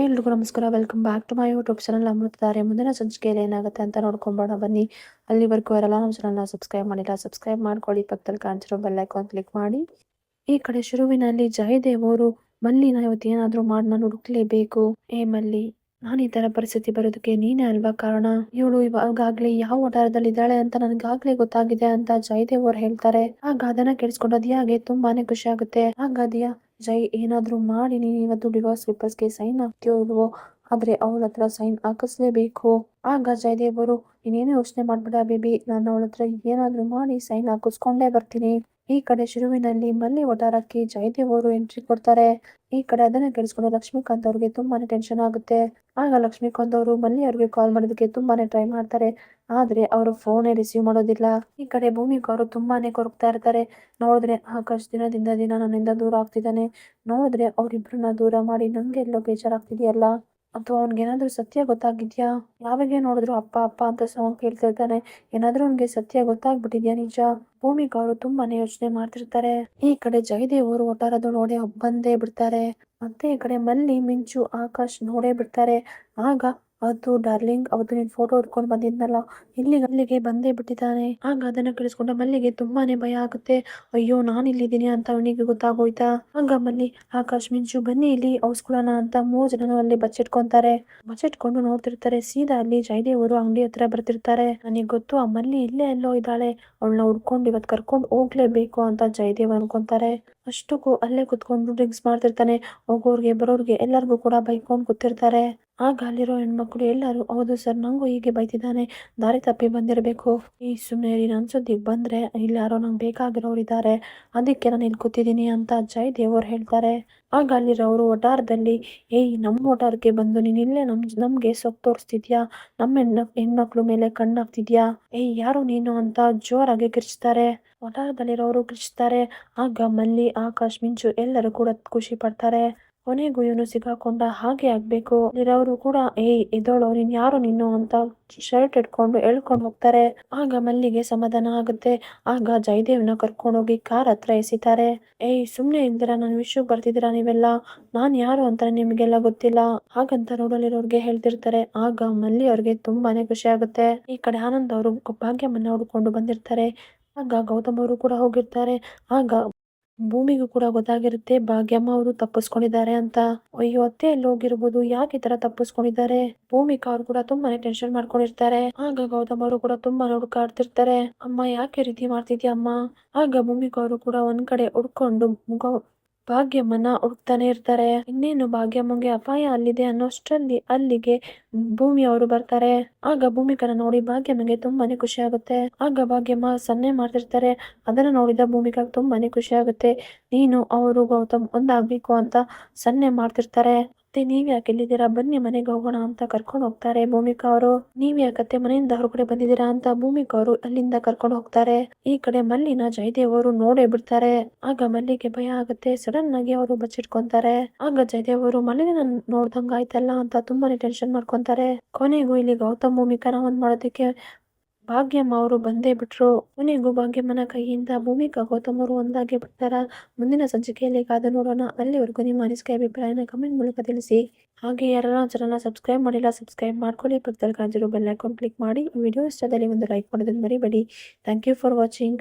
ಎಲ್ರಿಗೂ ನಮಸ್ಕಾರ. Welcome back to my YouTube channel Amruthadhaare. ಮುಂದಿನ ಸಂಚಿಕೆಯಲ್ಲಿ ಏನಾಗುತ್ತೆ ಅಂತ ನೋಡ್ಕೊಂಬೋಣ ಬನ್ನಿ. ಅಲ್ಲಿವರೆಗೂ ಯಾರೆಲ್ಲ ನಮ್ಮ ಚಾನಲ್ನ ಸಬ್ಸ್ಕ್ರೈಬ್ ಮಾಡಿಲ್ಲ ಸಬ್ಸ್ಕ್ರೈಬ್ ಮಾಡ್ಕೊಳ್ಳಿ. ಪಕ್ಕದಲ್ಲಿ ಕಾಣಿಸಿರೋ ಬೆಲ್ ಐಕಾನ್ ಕ್ಲಿಕ್ ಮಾಡಿ. ಈ ಕಡೆ ಶುರುವಿನಲ್ಲಿ ಜಯದೇವ್ ಅವರು ಮಲ್ಲಿನ ಇವತ್ತು ಏನಾದರೂ ಮಾಡಿ ನಾನು ಹುಡುಕ್ಲೇಬೇಕು. ಮಲ್ಲಿ, ನಾನು ಈ ತರ ಪರಿಸ್ಥಿತಿ ಬರೋದಕ್ಕೆ ನೀನೇ ಅಲ್ವಾ ಕಾರಣ. ಇವಳು ಇವಾಗಲೇ ಯಾವ ವಠಾರದಲ್ಲಿ ಇದ್ದಾಳೆ ಅಂತ ನನಗಾಗ್ಲೇ ಗೊತ್ತಾಗಿದೆ ಅಂತ ಜಯದೇವ್ ಅವ್ರು ಹೇಳ್ತಾರೆ. ಆಗ ಅದನ್ನ ಕೇಳಿಸ್ಕೊಂಡು ದಿಯಾಗೆ ತುಂಬಾನೇ ಖುಷಿ ಆಗುತ್ತೆ. ಆಗ ದಿಯಾ, ಜೈ, ಏನಾದ್ರೂ ಮಾಡಿ ನೀನು ಇವತ್ತು ಡಿವೋರ್ಸ್ ಪೇಪರ್ಸ್ಗೆ ಸೈನ್ ಹಾಕ್ತೀಯೋ ಇಲ್ವೋ, ಆದ್ರೆ ಅವಳ ಹತ್ರ ಸೈನ್ ಹಾಕಿಸ್ಲೇಬೇಕು. ಆಗ ಜಯದೇವ್ ಅವರು, ನೀನೇನು ಯೋಚನೆ ಮಾಡ್ಬೇಡ ಬೇಬಿ, ನಾನು ಅವಳ ಹತ್ರ ಏನಾದ್ರೂ ಮಾಡಿ ಸೈನ್ ಹಾಕಿಸ್ಕೊಂಡೇ ಬರ್ತೀನಿ. ಈ ಕಡೆ ಶುರುವಿನಲ್ಲಿ ಮಲ್ಲಿ ವಠಾರಕ್ಕೆ ಜಯದೇವ್ ಅವರು ಎಂಟ್ರಿ ಕೊಡ್ತಾರೆ. ಈ ಕಡೆ ಅದನ್ನ ಕೇಳಿಸ್ಕೊಂಡು ಲಕ್ಷ್ಮೀಕಾಂತ್ ಅವ್ರಿಗೆ ತುಂಬಾನೇ ಟೆನ್ಷನ್ ಆಗುತ್ತೆ. ಆಗ ಲಕ್ಷ್ಮೀಕಾಂತ್ ಅವರು ಮಲ್ಲಿ ಅವ್ರಿಗೆ ಕಾಲ್ ಮಾಡೋದಕ್ಕೆ ತುಂಬಾನೇ ಟ್ರೈ ಮಾಡ್ತಾರೆ, ಆದ್ರೆ ಅವರು ಫೋನೇ ರಿಸೀವ್ ಮಾಡೋದಿಲ್ಲ. ಈ ಕಡೆ ಭೂಮಿಕಾ ಅವರು ತುಂಬಾನೇ ಕೊರಗ್ತಾ ಇರ್ತಾರೆ. ನೋಡಿದ್ರೆ ಆಕಾಶ್ ದಿನದಿಂದ ದಿನ ನನ್ನಿಂದ ದೂರ ಆಗ್ತಿದ್ದಾನೆ. ನೋಡಿದ್ರೆ ಅವ್ರಿಬ್ರನ್ನ ದೂರ ಮಾಡಿ ನಂಗೆ ಎಲ್ಲೋ ಬೇಜಾರಾಗ್ತಿದೆಯಲ್ಲ, ಅಥವಾ ಅವ್ನಿಗೇನಾದ್ರೂ ಸತ್ಯ ಗೊತ್ತಾಗಿದ್ಯಾ? ಯಾವಾಗ ನೋಡಿದ್ರು ಅಪ್ಪ ಅಪ್ಪ ಅಂತ ಸಾಂಗ್ ಕೇಳ್ತಿರ್ತಾನೆ. ಏನಾದ್ರೂ ಅವ್ನಿಗೆ ಸತ್ಯ ಗೊತ್ತಾಗ್ಬಿಟ್ಟಿದ್ಯಾ ನಿಜ? ಭೂಮಿಕಾ ಅವರು ತುಂಬಾನೇ ಯೋಚನೆ ಮಾಡ್ತಿರ್ತಾರೆ. ಈ ಕಡೆ ಜಯದೇವ್ ಅವರು ಒಟ್ಟಾರದೊಳಗಡೆ ಬಂದೇ ಬಿಡ್ತಾರೆ. ಮತ್ತೆ ಈ ಕಡೆ ಮಲ್ಲಿ, ಮಿಂಚು, ಆಕಾಶ್ ನೋಡೇ ಬಿಡ್ತಾರೆ. ಆಗ ಅದು ಡಾರ್ಲಿಂಗ್, ಅವತ್ತು ನೀನ್ ಫೋಟೋ ಹಿಡ್ಕೊಂಡು ಬಂದಿದ್ನಲ್ಲ, ಅಲ್ಲಿಗೆ ಬಂದೇ ಬಿಟ್ಟಿದ್ದಾನೆ. ಆಗ ಅದನ್ನ ಕೇಳಿಸ್ಕೊಂಡ ಮಲ್ಲಿಗೆ ತುಂಬಾನೇ ಭಯ ಆಗುತ್ತೆ. ಅಯ್ಯೋ, ನಾನು ಇಲ್ಲಿದ್ದೀನಿ ಅಂತ ಅವನಿಗೆ ಗೊತ್ತಾಗೋಯ್ತಾ? ಆಗ ಮಲ್ಲಿ, ಆಕಾಶ್, ಮಿಂಚು, ಬನ್ನಿ ಇಲ್ಲಿ ಔಸ್ಕೊಳ್ಳೋಣ ಅಂತ 3 ಜನನು ಅಲ್ಲಿ ಬಚ್ಚಿಟ್ಕೊಂತಾರೆ. ಬಚ್ಚಿಟ್ಕೊಂಡು ನೋಡ್ತಿರ್ತಾರೆ. ಸೀದಾ ಅಲ್ಲಿ ಜಯದೇವ್ ಅವರು ಅಂಗಡಿ ಹತ್ರ ಬರ್ತಿರ್ತಾರೆ. ನನಗೆ ಗೊತ್ತು, ಆ ಮಲ್ಲಿ ಇಲ್ಲೇ ಎಲ್ಲೋ ಇದ್ದಾಳೆ, ಅವಳನ್ನ ಹುಡ್ಕೊಂಡು ಇವತ್ತು ಕರ್ಕೊಂಡು ಹೋಗ್ಲೇಬೇಕು ಅಂತ ಜಯದೇವ್ ಅನ್ಕೊಂತಾರೆ. ಅಷ್ಟಕ್ಕೂ ಅಲ್ಲೇ ಕುತ್ಕೊಂಡು ಡ್ರಿಂಕ್ಸ್ ಮಾಡ್ತಿರ್ತಾನೆ. ಹೋಗೋರ್ಗೆ ಬರೋರ್ಗೆ ಎಲ್ಲರಿಗೂ ಕೂಡ ಬೈಕೊಂಡು ಕೂತಿರ್ತಾರೆ. ಆಗ ಅಲ್ಲಿರೋ ಹೆಣ್ಮಕ್ಳು ಎಲ್ಲರೂ, ಹೌದು ಸರ್, ನಂಗೂ ಹೀಗೆ ಬೈತಿದ್ದಾನೆ, ದಾರಿ ತಪ್ಪಿ ಬಂದಿರಬೇಕು. ಈ ಸುಮ್ಮನೆ ನನ್ನ ಸುದ್ದಿಗೆ ಬಂದ್ರೆ ಇಲ್ಲಿ ಯಾರೋ ನಂಗೆ ಬೇಕಾಗಿರೋರು ಇದ್ದಾರೆ, ಅದಕ್ಕೆ ನಾನು ಇಲ್ಲಿ ಕೂತಿದ್ದೀನಿ ಅಂತ ಜಯದೇವ್ ಅವ್ರು ಹೇಳ್ತಾರೆ. ಆಗ ಅಲ್ಲಿರೋರು ವಠಾರದಲ್ಲಿ, ನಮ್ಮ ವಠಾರಕ್ಕೆ ಬಂದು ನೀನ್ ಇಲ್ಲೇ ನಮ್ಗೆ ಸೊಪ್ಪು ತೋರಿಸ್ತಿದ್ಯಾ, ನಮ್ಮ ಹೆಣ್ಮಕ್ಳು ಮೇಲೆ ಕಣ್ಣಾಗ್ತಿದ್ಯಾ, ಯಾರು ನೀನು ಅಂತ ಜೋರಾಗಿ ಕಿರ್ಚ್ತಾರೆ. ವಠಾರದಲ್ಲಿರೋರು ಕಿರ್ಚ್ತಾರೆ. ಆಗ ಮಲ್ಲಿ, ಆಕಾಶ್, ಮಿಂಚು ಎಲ್ಲರೂ ಕೂಡ ಖುಷಿ ಪಡ್ತಾರೆ. ಕೊನೆಗೂ ಇವನು ಸಿಗಾಕೊಂಡ ಹಾಗೆ ಆಗ್ಬೇಕು. ಇರೋರು ಕೂಡ, ಎದೋಳು, ನೀನ್ ಯಾರು ನೀನು ಅಂತ ಶರ್ಟ್ ಇಟ್ಕೊಂಡು ಎಳ್ಕೊಂಡು ಹೋಗ್ತಾರೆ. ಆಗ ಮಲ್ಲಿಗೆ ಸಮಾಧಾನ ಆಗುತ್ತೆ. ಆಗ ಜಯದೇವ್ನ ಕರ್ಕೊಂಡೋಗಿ ಕಾರ್ ಹತ್ರ ಎಸಿತಾರೆ. ಸುಮ್ನೆ ಇಲ್ದಿರ ನನ್ನ ವಿಷಯಕ್ಕೆ ಬರ್ತಿದ್ದೀರಾ ನೀವೆಲ್ಲ, ನಾನ್ ಯಾರು ಅಂತ ನಿಮ್ಗೆಲ್ಲ ಗೊತ್ತಿಲ್ಲ ಹಾಗಂತ ರೋಡಲ್ಲಿರೋರ್ಗೆ ಹೇಳ್ತಿರ್ತಾರೆ. ಆಗ ಮಲ್ಲಿ ಅವ್ರಿಗೆ ತುಂಬಾನೇ ಖುಷಿ ಆಗುತ್ತೆ. ಈ ಕಡೆ ಆನಂದ್ ಅವರು ಭಾಗ್ಯಮ್ಮನ್ನ ಹುಡ್ಕೊಂಡು ಬಂದಿರ್ತಾರೆ. ಆಗ ಗೌತಮ್ ಅವರು ಕೂಡ ಹೋಗಿರ್ತಾರೆ. ಆಗ ಭೂಮಿಗೂ ಕೂಡ ಗೊತ್ತಾಗಿರುತ್ತೆ ಭಾಗ್ಯಮ್ಮ ಅವರು ತಪ್ಪಿಸ್ಕೊಂಡಿದ್ದಾರೆ ಅಂತ. ಅಯ್ಯೋ, ಅತ್ತೆ ಎಲ್ಲಿ ಹೋಗಿರ್ಬೋದು, ಯಾಕೆ ಈ ತರ ತಪ್ಪಿಸ್ಕೊಂಡಿದ್ದಾರೆ? ಭೂಮಿಕಾ ಅವ್ರು ಕೂಡ ತುಂಬಾನೇ ಟೆನ್ಷನ್ ಮಾಡ್ಕೊಂಡಿರ್ತಾರೆ. ಆಗ ಗೌತಮ್ ಅವರು ಕೂಡ ತುಂಬಾ ಹುಡುಕಾಡ್ತಿರ್ತಾರೆ. ಅಮ್ಮ, ಯಾಕೆ ರೀತಿ ಮಾಡ್ತಿದ್ಯಾ ಅಮ್ಮ? ಆಗ ಭೂಮಿಕಾ ಅವರು ಕೂಡ ಒಂದ್ ಕಡೆ ಹುಡ್ಕೊಂಡು ಭಾಗ್ಯಮ್ಮನ ಹುಡುಕ್ತಾನೆ ಇರ್ತಾರೆ. ಇನ್ನೇನು ಭಾಗ್ಯಮ್ಮಂಗೆ ಅಪಾಯ ಅಲ್ಲಿದೆ ಅನ್ನೋಷ್ಟರಲ್ಲಿ ಅಲ್ಲಿಗೆ ಭೂಮಿ ಅವರು ಬರ್ತಾರೆ. ಆಗ ಭೂಮಿಕನ ನೋಡಿ ಭಾಗ್ಯಮ್ಮಂಗೆ ತುಂಬಾನೇ ಖುಷಿ ಆಗುತ್ತೆ. ಆಗ ಭಾಗ್ಯಮ್ಮ ಸನ್ನೆ ಮಾಡ್ತಿರ್ತಾರೆ. ಅದನ್ನ ನೋಡಿದ ಭೂಮಿಕಾಗ್ ತುಂಬಾನೇ ಖುಷಿ ಆಗುತ್ತೆ. ನೀನು ಅವರು ಗೌತಮ್ ಒಂದಾಗ್ಬೇಕು ಅಂತ ಸನ್ನೆ ಮಾಡ್ತಿರ್ತಾರೆ. ಮತ್ತೆ ನೀವ್ ಯಾಕೆ ಇಲ್ಲಿದ್ದೀರಾ, ಬನ್ನಿ ಮನೆಗೆ ಹೋಗೋಣ ಅಂತ ಕರ್ಕೊಂಡು ಹೋಗ್ತಾರೆ ಭೂಮಿಕಾ ಅವರು. ನೀವ್ ಯಾಕತ್ತೆ ಮನೆಯಿಂದ ಹೊರಗಡೆ ಬಂದಿದ್ದೀರಾ ಅಂತ ಭೂಮಿಕಾ ಅವರು ಅಲ್ಲಿಂದ ಕರ್ಕೊಂಡು ಹೋಗ್ತಾರೆ. ಈ ಕಡೆ ಮಲ್ಲಿನ ಜಯದೇವ್ ಅವರು ನೋಡೇ ಬಿಡ್ತಾರೆ. ಆಗ ಮಲ್ಲಿಗೆ ಭಯ ಆಗುತ್ತೆ. ಸಡನ್ ಆಗಿ ಅವರು ಬಚ್ಚಿಟ್ಕೊಂತಾರೆ. ಆಗ ಜಯದೇವ್ ಅವರು ಮಲ್ಲಿನ ನೋಡ್ದಂಗ ಆಯ್ತಲ್ಲ ಅಂತ ತುಂಬಾನೇ ಟೆನ್ಷನ್ ಮಾಡ್ಕೊಂತಾರೆ. ಕೊನೆಗೂ ಇಲ್ಲಿ ಗೌತಮ್ ಭೂಮಿಕಾನ ಒಂದ್ ಮಾಡೋದಕ್ಕೆ ಭಾಗ್ಯಮ್ಮ ಅವರು ಬಂದೇ ಬಿಟ್ರು. ಕೊನೆಗೂ ಭಾಗ್ಯಮ್ಮನ ಕೈಯಿಂದ ಭೂಮಿಕಾ ಗೌತಮ್ ಅವರು ಒಂದಾಗಿ ಬಿಡ್ತಾರ. ಮುಂದಿನ ಸಂಚಿಕೆಯಲ್ಲಿ ಕಾದು ನೋಡೋಣ. ಅಲ್ಲಿವರೆಗೂ ನಿಮ್ಮ ಅನಿಸಿಕೆ ಅಭಿಪ್ರಾಯನ ಕಮೆಂಟ್ ಮೂಲಕ ತಿಳಿಸಿ. ಹಾಗೆ ಯಾರೆಲ್ಲ ಚಾನಲ್ನ ಸಬ್ಸ್ಕ್ರೈಬ್ ಮಾಡಿಲ್ಲ ಸಬ್ಸ್ಕ್ರೈಬ್ ಮಾಡ್ಕೊಳ್ಳಿ. ಪಕ್ಕದಲ್ಲಿ ಕಾಣಿಸಿರೋ ಬೆಲ್ ಐಕಾನ್ ಕ್ಲಿಕ್ ಮಾಡಿ. ವಿಡಿಯೋ ಇಷ್ಟದಲ್ಲಿ ಒಂದು ಲೈಕ್ ಮಾಡೋದನ್ನ ಮರಿಬೇಡಿ. Thank you for watching.